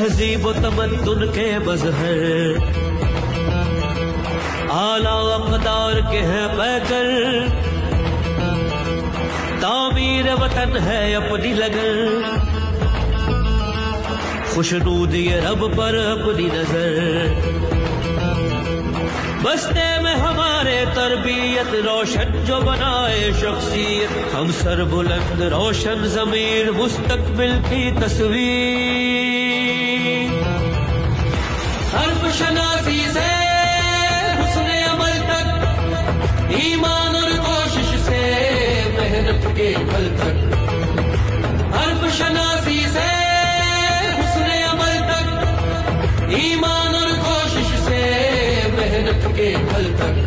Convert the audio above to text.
तहजीब व तमद्दुन के मजहर, आला अक़दार के हैं पैकर, तामीर वतन है अपनी लगन, खुशनूदी रब पर अपनी नजर। बस्ते में हमारे तरबियत रोशन जो बनाए शख्सियत, हम सर बुलंद रोशन ज़मीर मुस्तकबिल की तस्वीर। हर्फ शनासी से हुस्ने अमल तक, ईमान और कोशिश से मेहनत के फल तक। हर्फ शनासी से हुस्ने अमल तक, ईमान और कोशिश से मेहनत के फल तक।